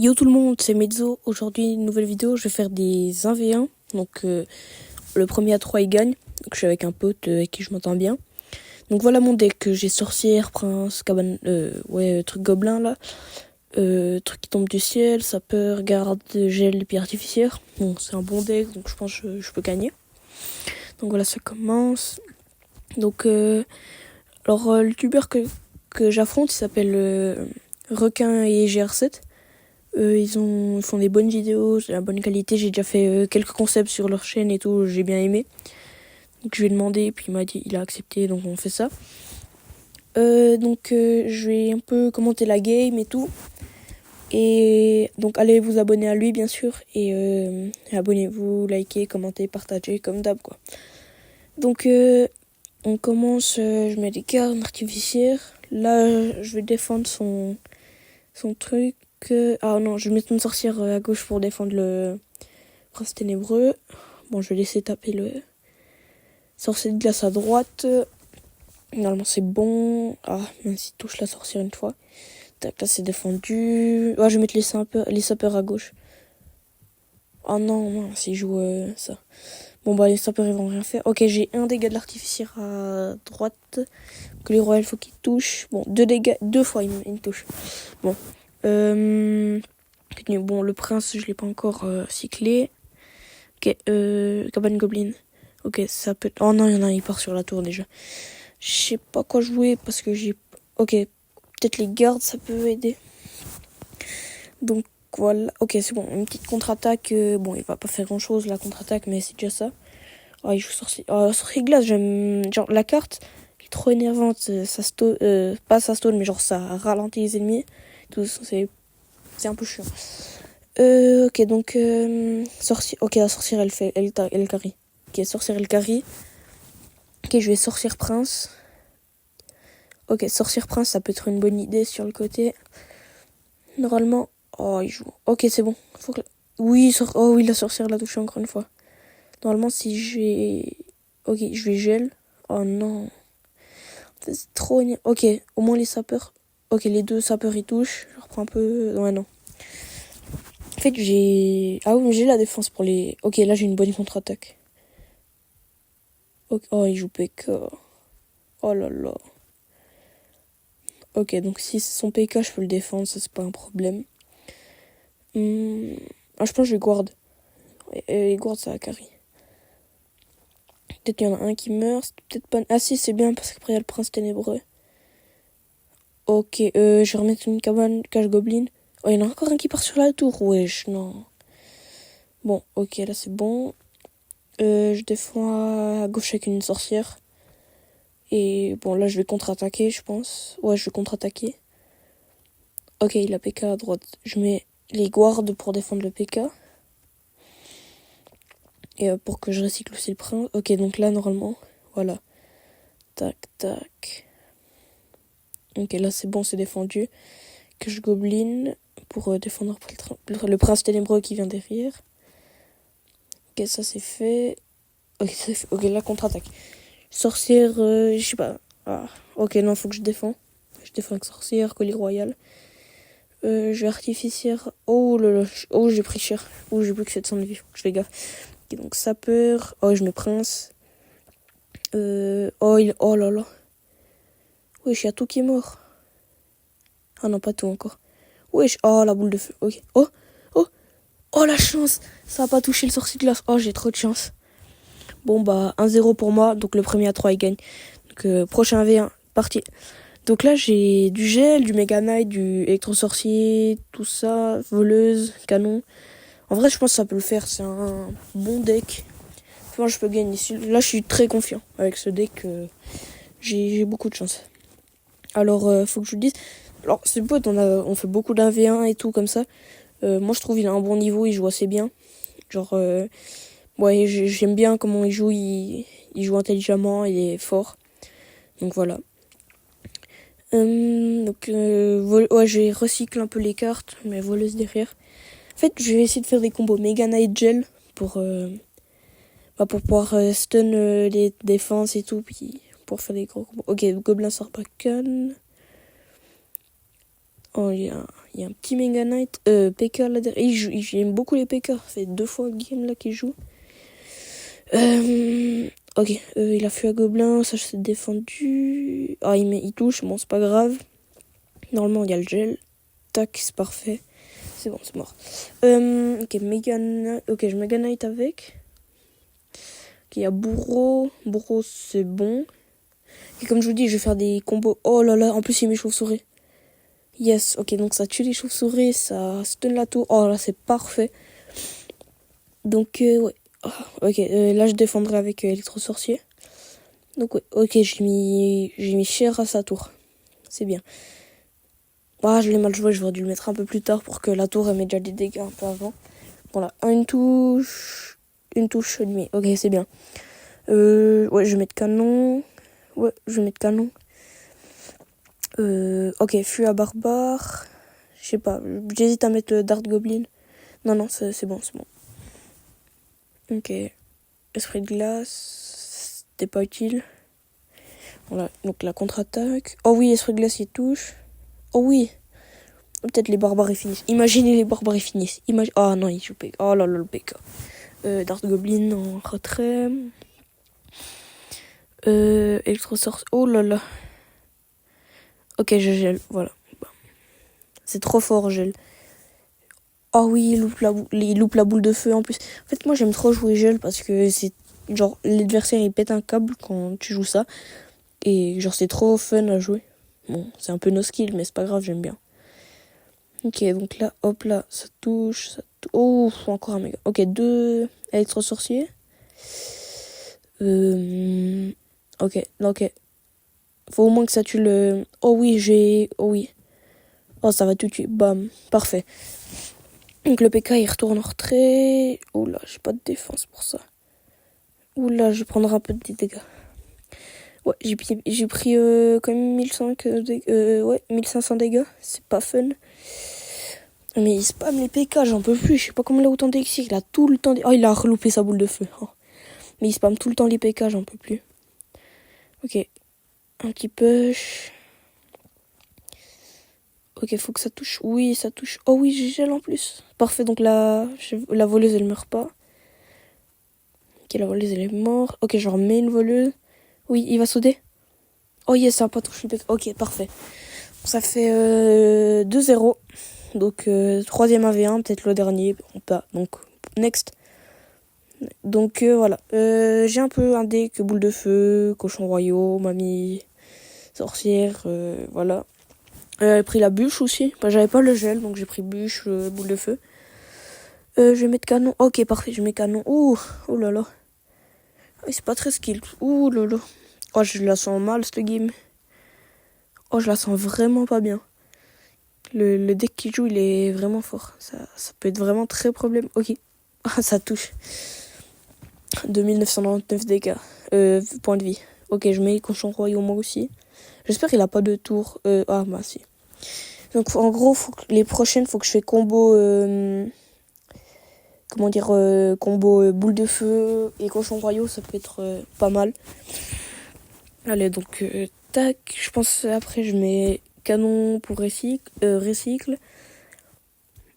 Yo tout le monde, c'est Mezzo. Aujourd'hui, une nouvelle vidéo. Je vais faire des 1v1. Donc, le premier à 3 il gagne. Donc, je suis avec un pote avec qui je m'entends bien. Donc, voilà mon deck. J'ai sorcière, prince, cabane, truc gobelin là. Truc qui tombe du ciel, sapeur, garde, gel, pierre artificière. Bon, c'est un bon deck, donc je pense que je peux gagner. Donc, voilà, ça commence. Donc, le youtubeur que j'affronte, il s'appelle Requin et GR7. Ils font des bonnes vidéos, c'est la bonne qualité. J'ai déjà fait quelques concepts sur leur chaîne et tout, j'ai bien aimé. Donc je lui ai demandé, puis il a accepté, donc on fait ça. Je vais un peu commenter la game et tout. Et donc allez vous abonner à lui bien sûr. Et abonnez-vous, likez, commentez, partagez comme d'hab quoi. Donc on commence, je mets des cartes artificières. Là je vais défendre son truc. Ah non, je vais mettre une sorcière à gauche pour défendre le prince ténébreux. Bon, je vais laisser taper le sorcier de glace à droite. Normalement, c'est bon. Ah, même s'il touche la sorcière une fois. Tac, là, c'est défendu. Ah, je vais mettre les sapeurs à gauche. Oh non, s'il joue ça. Bon, bah, les sapeurs, ils vont rien faire. Ok, j'ai un dégât de l'artificière à droite. Que les royaux, faut qu'il touche. Bon, deux dégâts, deux fois, il me touche. Bon. Bon, le prince, je l'ai pas encore cyclé. Ok, cabane goblin. Ok, ça peut... Oh non, il y en a un, il part sur la tour déjà. Je sais pas quoi jouer parce que j'ai... Ok, peut-être les gardes, ça peut aider. Donc voilà, ok, c'est bon. Une petite contre-attaque. Bon, il va pas faire grand-chose la contre-attaque, mais c'est déjà ça. Oh, il joue sorcier. Oh, sorcier glace, j'aime... Genre, la carte est trop énervante. Ça stone... pas ça stone, mais genre ça ralentit les ennemis. Tout, c'est un peu chiant. Ok, donc... sorcier... Ok, la sorcière, elle carry. Ok, sorcière, elle carry. Ok, je vais sorcière prince. Ok, sorcière prince, ça peut être une bonne idée sur le côté. Normalement... Oh, il joue. Ok, c'est bon. Faut que... Oh oui, la sorcière l'a touché encore une fois. Normalement, si j'ai... Ok, je vais gel. Oh non. C'est trop... Ok, au moins les sapeurs... Ok, les deux sapeurs, ils touchent. Je reprends un peu... Ouais, non. En fait, j'ai... Ah oui, mais j'ai la défense pour les... Ok, là, j'ai une bonne contre-attaque. Okay. Oh, il joue PK. Oh là là. Ok, donc si c'est son PK, je peux le défendre, ça c'est pas un problème. Ah, je pense que je vais guard. Et guard, ça a carry. Peut-être qu'il y en a un qui meurt, c'est peut-être pas... Ah si, c'est bien, parce qu'après il y a le prince ténébreux. Ok, je vais remettre une cabane cache goblin. Oh, il y en a encore un qui part sur la tour. Wesh, non. Bon, ok, là c'est bon. Je défends à gauche avec une sorcière. Et bon, là je vais contre-attaquer, je pense. Ouais, je vais contre-attaquer. Ok, il a PK à droite. Je mets les guards pour défendre le PK. Et pour que je recycle aussi le prince. Ok, donc là, normalement, voilà. Tac, tac. Ok, là, c'est bon, c'est défendu. Que je gobeline pour défendre le prince ténébreux qui vient derrière. Ok, ça, c'est fait. Ok, ça, fait. Ok, là, contre-attaque. Sorcière, je sais pas. Ah, ok, non, faut que je défends. Je défends avec sorcière, colis royal. Je vais artificière. Oh là là. Oh, j'ai pris cher. Oh, j'ai plus que 700 de vie. Je fais gaffe. Okay, donc sapeur. Oh, je mets prince. Oh là là. Wesh, y a tout qui est mort. Ah non, pas tout encore. Wesh, oh la boule de feu. Ok. Oh la chance. Ça a pas touché le sorcier de glace. Oh, j'ai trop de chance. Bon bah 1-0 pour moi. Donc le premier à 3 il gagne. Donc prochain V1. Parti. Donc là j'ai du gel, du Mega Knight, du électro-sorcier, tout ça, voleuse, canon. En vrai je pense que ça peut le faire. C'est un bon deck. Enfin, je peux gagner. Là je suis très confiant avec ce deck. J'ai beaucoup de chance. Alors faut que je vous dise. Alors c'est pote, on fait beaucoup d'1v1 et tout comme ça. Moi je trouve il a un bon niveau, il joue assez bien. Genre ouais, j'aime bien comment il joue, il joue intelligemment, il est fort. Donc voilà. Ouais, je vais recycler un peu les cartes, mais voleuse derrière. En fait, je vais essayer de faire des combos Mega Knight Gel pour pouvoir stun les défenses et tout, puis pour faire des gros combos. Ok, Gobelin Sarbacane. Oh, il y il y a un petit Mega Knight, P.K. là derrière. J'aime beaucoup les P.K. Ça fait 2 fois game là qu'il joue. Ok, il a fui à Gobelin, ça c'est défendu. Ah, il touche, bon, c'est pas grave. Normalement, il y a le gel. Tac, c'est parfait. C'est bon, c'est mort. Ok, je Mega Knight avec. Ok, il y a Bourreau. Bourreau, c'est bon. Et comme je vous dis, je vais faire des combos. Oh là là, en plus, il y a mes chauves-souris. Yes, ok, donc ça tue les chauves-souris, ça stun la tour. Oh là, c'est parfait. Donc, ouais. Oh, ok, là, je défendrai avec électro-sorcier. Donc, ouais, ok, j'ai mis cher à sa tour. C'est bien. Ah, je l'ai mal joué, j'aurais dû le mettre un peu plus tard pour que la tour elle mette déjà des dégâts un peu avant. Voilà, une touche et demie. Ok, c'est bien. Ouais, je vais mettre canon. Ok, fuis à barbare. Je sais pas, j'hésite à mettre le Dart Goblin. Non, c'est bon, c'est bon. Ok, esprit de glace, c'était pas utile. Voilà, donc la contre-attaque. Oh oui, esprit de glace il touche. Oh oui. Peut-être les barbares finissent. Imaginez les barbares finissent. Ah non, il joue PK. Oh là là, le PK. Dart Goblin en retrait. Électrosorce. Oh là là. Ok, je gèle. Voilà. C'est trop fort, gel. Oh oui, il loupe la boule de feu en plus. En fait, moi j'aime trop jouer gel parce que c'est genre l'adversaire il pète un câble quand tu joues ça. Et genre c'est trop fun à jouer. Bon, c'est un peu no skill, mais c'est pas grave, j'aime bien. Ok, donc là, hop là, ça touche. Oh, encore un méga. Ok, 2 électro-sorciers. Ok, faut au moins que ça tue le... Oh oui, Oh oui. Oh, ça va tout tuer. Bam, parfait. Donc le PK, il retourne en retrait. Oh là, j'ai pas de défense pour ça. Oh là, je vais prendre un peu de dégâts. Ouais, j'ai pris quand même 1500 dégâts. C'est pas fun. Mais il spam les PK, j'en peux plus. Je sais pas comment il a autant d'exir. Il a tout le temps... Oh, il a reloupé sa boule de feu. Oh. Mais il spam tout le temps les PK, j'en peux plus. Ok. Un petit push. Ok, faut que ça touche. Oui, ça touche. Oh oui, j'ai gel en plus. Parfait, donc la voleuse, elle meurt pas. Ok, la voleuse, elle est morte. Ok, je remets une voleuse. Oui, il va sauter. Oh yes, ça a pas touché le PK. Ok, parfait. Ça fait 2-0. Donc, troisième AV1, peut-être le dernier. Pas. Donc, next. Donc, voilà. J'ai un peu un deck boule de feu, cochon royaux, mamie sorcière, voilà. J'ai pris la bûche aussi. Bah, j'avais pas le gel, donc j'ai pris bûche, boule de feu. Je vais mettre canon. Ok, parfait, je mets canon. Ouh, oh là là. Ah, c'est pas très skill. Ouh là là. Oh, je la sens mal, cette game. Oh, je la sens vraiment pas bien. Le deck qui joue, il est vraiment fort. Ça peut être vraiment très problème. Ok. Ah, ça touche. 2999 dégâts. Points de vie. Ok, je mets cochon royaux moi aussi. J'espère qu'il a pas de tour. Ah, bah si. Donc en gros, les prochaines, faut que je fais combo... combo boule de feu et cochon royaux, ça peut être pas mal. Allez, donc tac. Je pense après, je mets canon pour recycle.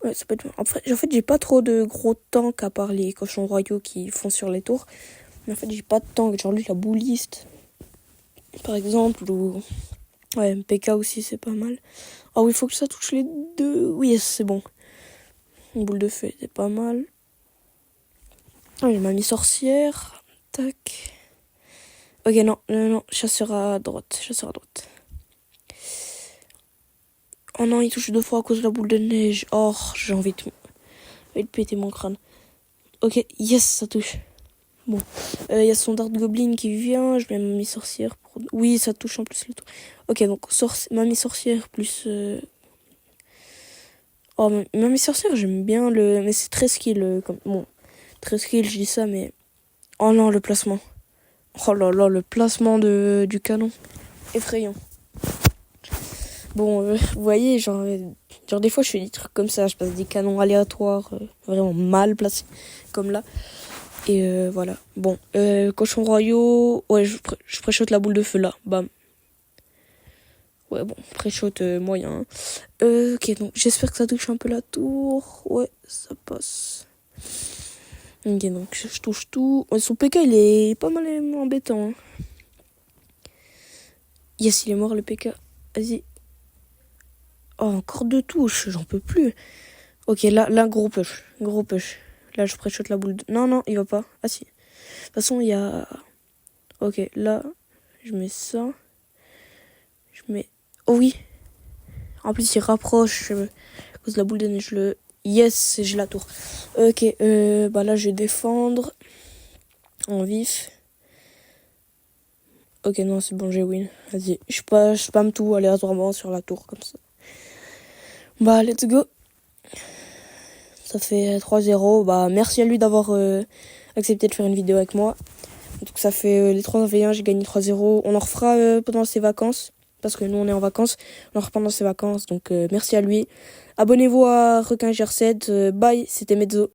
Ouais, ça peut être... En fait, j'ai pas trop de gros tanks à part les cochons royaux qui font sur les tours. Mais en fait, j'ai pas de tank. Genre lui, la bouliste, par exemple, ou... Ouais, PK aussi, c'est pas mal. Ah oui, il faut que ça touche les deux. Oui, c'est bon. Une boule de feu, c'est pas mal. Ah, il m'a mis sorcière. Tac. Ok, non. Chasseur à droite. Oh non, il touche 2 fois à cause de la boule de neige. Oh, j'ai envie de péter mon crâne. Ok, yes, ça touche. Bon, il y a son Dart Goblin qui vient. Je mets mamie sorcière pour... Oui, ça touche en plus le tour. Ok, donc mamie sorcière plus... Oh, mamie sorcière, j'aime bien le... Mais c'est très skill. Bon, très skill, je dis ça, mais... Oh non, le placement. Oh là là, le placement du canon. Effrayant. Bon, vous voyez, genre des fois je fais des trucs comme ça, je passe des canons aléatoires, vraiment mal placés, comme là. Et voilà. Bon, cochon royaux, ouais, je préchote la boule de feu là, bam. Ouais, bon, pré-shot moyen. Ok, donc j'espère que ça touche un peu la tour. Ouais, ça passe. Ok, donc je touche tout. Ouais, son PK, il est pas mal embêtant. Hein. Yes, il est mort, le PK. Vas-y. Oh, encore 2 touches, j'en peux plus. Ok, là, gros push. Gros push. Là, je pré-shot la boule. Non, non, il va pas. Ah, si. De toute façon, il y a... Ok, là, je mets ça. Je mets... Oh oui. En plus, il rapproche. À cause de la boule de neige, Yes, j'ai la tour. Ok, bah là, je vais défendre. En vif. Ok, non, c'est bon, j'ai win. Vas-y, je spam tout aléatoirement sur la tour, comme ça. Bah, let's go. Ça fait 3-0. Bah, merci à lui d'avoir accepté de faire une vidéo avec moi. Donc ça fait les 3-1, j'ai gagné 3-0. On en refera pendant ses vacances. Parce que nous, on est en vacances. On en refera pendant ses vacances. Donc merci à lui. Abonnez-vous à Requin GR7. Bye, c'était Mezzo.